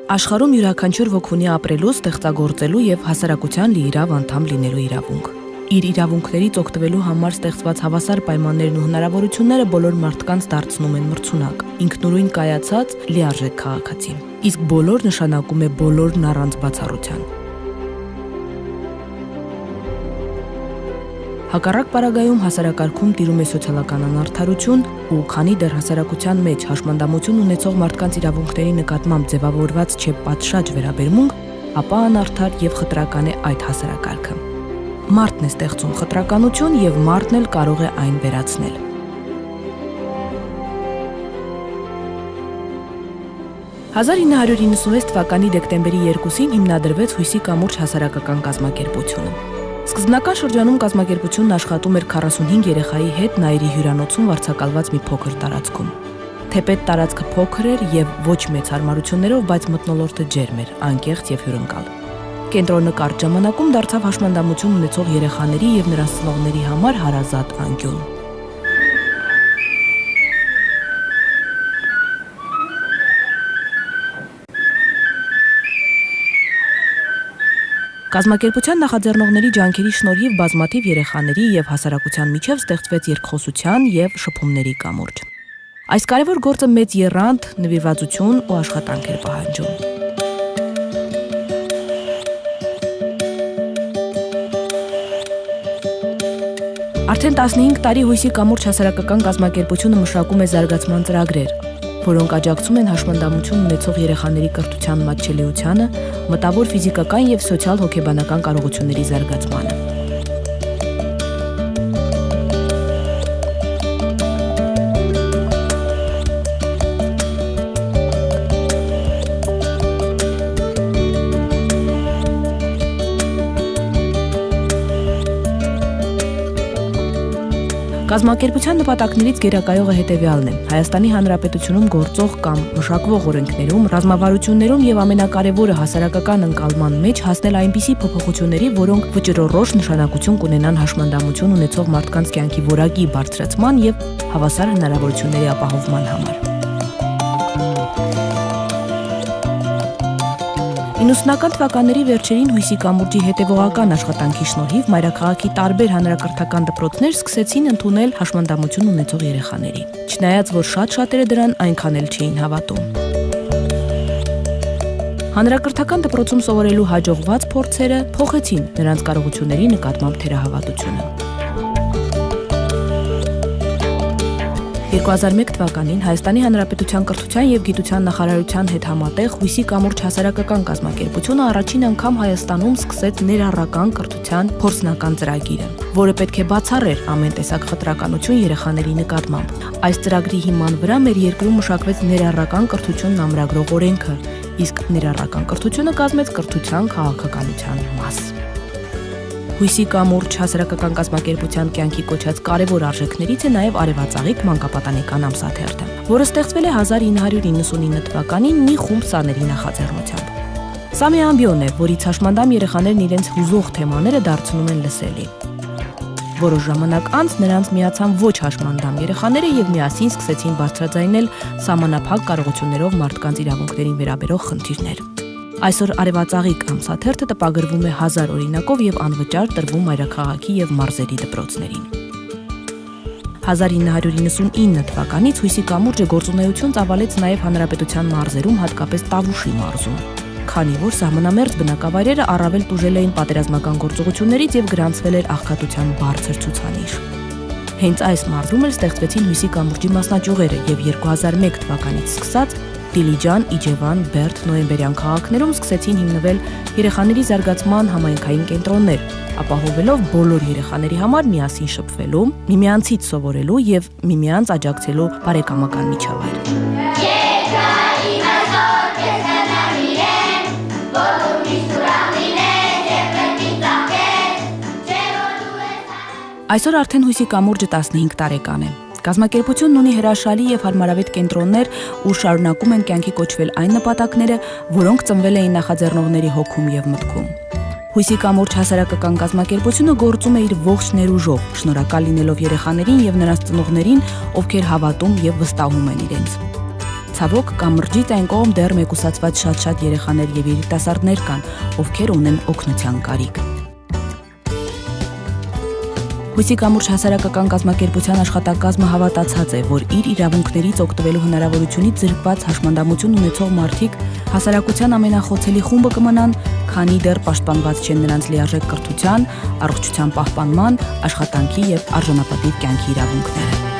Աշխարհում յուրաքանչյուր ոք ունի ապրելու, ստեղծագործելու եւ հասարակության լիիրավ անդամ լինելու իրավունք։ Իր իրավունքներից օգտվելու համար ստեղծված հավասար պայմաններն ու հնարավորությունները բոլոր մարդկանց դարձնում են մրցունակ, ինքնուրույն կայացած, լիարժեք քաղաքացի։ Իսկ բոլոր նշանակում է բոլորն առանց բացառության։ Հակառակ պարագայում հասարակարգում տիրում է սոցիալական անարդարություն ու քանի դեռ հասարակության մեջ հաշմանդամություն ունեցող մարդկանց իրավունքների նկատմամբ ձևավորված չէ պատշաճ վերաբերմունք, ապա անարդար եւ խտրական է այդ հասարակարգը։ Մարդն է ստեղծում խտրականություն եւ մարդն էլ կարող է այն վերացնել։ «1996 թվականի դեկտեմբերի 2-ին հիմնադրվեց Հույսի կամուրջ հասարակական կազմակերպությունը։ Սկզբնական շրջանում կազմակերպությունն աշխատում էր 45 երեխայի հետ Նայիրի հյուրանոցում վարձակալված մի փոքր տարածքում։ Թեպետ տարածքը փոքր էր եւ ոչ մեծ հարմարություններով, բայց մթնոլորտը ջերմ էր, անկեղծ եւ հյուրընկալ։ Կենտրոնը կարճ ժամանակում դարձավ հաշմանդամություն ունեցող երեխաների եւ նրանց ծնողների համար հարազատ անկյուն։ Կազմակերպության նախաձեռնողների ջանքերի շնորհիվ բազմաթիվ երեխաների եւ հասարակության միջև ստեղծվեց երկխոսության եւ շփումների կամուրջ։ Այս կարևոր գործը մեծ եռանդ, նվիրվածություն ու աշխատանք էր պահանջում։ Արդեն 15 տարի Հույսի կամուրջ հասարակական կազմակերպությունը մշակում է զարգացման ծրագրեր, որոնք աջակցում են հաշմանդամություն ունեցող երեխաների կրթության մատչելիությանը, մտավոր ֆիզիկական եւ սոցիալ-հոգեբանական կարողությունների զարգացմանը։ Կազմակերպության նպատակներից գերակայողը հետևյալն է. Հայաստանի Հանրապետությունում գործող կամ մշակվող օրենքներում, ռազմավարություններում եւ ամենակարևորը հասարակական ընկալման մեջ հասնել այնպիսի փոփոխությունների, որոնք վճռորոշ նշանակություն կունենան հաշմանդամություն ունեցող մարդկանց կյանքի որակի բարձրացման եւ հավասար հնարավորությունների ապահովման համար։ 90-ական թվականների վերջերին Հույսի կամուրջի հետևողական աշխատանքի շնորհիվ մայրաքաղաքի տարբեր հանրակրթական դպրոցներ սկսեցին ընդունել հաշմանդամություն ունեցող երեխաների, չնայած որ շատերը դրան այնքան էլ չէին հավատում։ Հանրակրթական դպրոցում սովորելու հաջողված փորձերը փոխեցին նրանց կարողությունների նկատմամբ թերահավատությունը։ 2001 թվականին Հայաստանի Հանրապետության կրթության եւ գիտության նախարարության հետ համատեղ Հույսի կամուրջ հասարակական կազմակերպությունը առաջին անգամ Հայաստանում սկսեց ներառական կրթության փորձնական ծրագիրը, որը պետք է բացառեր ամեն տեսակ խտրականություն երեխաների նկատմամբ։ Այս ծրագրի հիման վրա մեր երկրում մշակվեց ներառական կրթությունն ամրագրող օրենքը, իսկ ներառական կրթությունը կազմեց կրթության քաղաքականության մաս։ Հույսի կամուրջ հասարակական կազմակերպության կյանքի կոչած կարևոր արժեքներից է նաև արևածաղիկ մանկապատանեկան ամսաթերթը, որը ստեղծվել է 1999 թվականին մի խումբ սաների նախաձեռնությամբ։ Սա մի ամբիոն է, որից հաշմանդամ երեխաներն իրենց հուզող թեմաները դարձնում են լսելի։ Որոշ ժամանակ անց նրանց միացան ոչ հաշմանդամ երեխաները եւ միասին սկսեցին բարձրաձայնել սահմանափակ կարողություններով մարդկանց իրավունքներին վերաբերող խնդիրներ։ Այսօր արևածաղիկ ամսաթերթը տպագրվում է 1000 օրինակով եւ անվճար տրվում մայրաքաղաքի եւ մարզերի դպրոցներին։ 1999 թվականից Հույսի կամուրջը գործունեություն ծավալեց նաեւ հանրապետության մարզերում, հատկապես Տավուշի մարզում, քանի որ սահմանամերձ բնակավայրերը առավել տուժել էին պատերազմական գործողություններից եւ գրանցվել էր աղքատության բարձր ցուցանիշ։ Հենց այս մարզում էլ ստեղծվեցին Հույսի կամուրջի մասնաճյուղերը եւ 2001 թվականից սկսած Դիլիջան, Իջևան, Բերդ, Նոյեմբերյան քաղաքներում սկսեցին հիմնվել երեխաների զարգացման համայնքային կենտրոններ, ապահովելով բոլոր երեխաների համար միասին շփվելու, միմյանցից սովորելու եւ միմյանց աջակցելու բարեկամական միջավայր։ Այսօր արդեն Հույսի կամուրջը 15 տարեկան է։ Կազմակերպությունն ունի հրաշալի եւ հարմարավետ կենտրոններ, ուր շարունակում են կյանքի կոչվել այն նպատակները, որոնք ծնվել էին նախաձեռնողների հոգում եւ մտքում։ Հույսի կամուրջ հասարակական կազմակերպությունը գործում է իր ողջ ներուժով, շնորհակալ լինելով երեխաներին եւ նրանց ծնողներին, ովքեր հավատում եւ վստահում են իրենց։ Ցավոք, կամրջից այն կողմ դեռ մեկուսացված շատ երեխաներ եւ երիտասարդներ կան, ովքեր ունեն օգնության կարիք։ Հույսի կամուրջ հասարակական կազմակերպության աշխատակազմը հավատացած է, որ իր իրավունքներից օգտվելու հնարավորությունից զրկված հաշմանդամություն ունեցող մարդիկ հասարակության ամենախոցելի խումբը կմնան, քանի դեռ պաշտպանված չեն նրանց լիարժեք կրթության, առողջության պահպանման, աշխատանքի եւ արժանապատիվ կյանքի իրավունքները։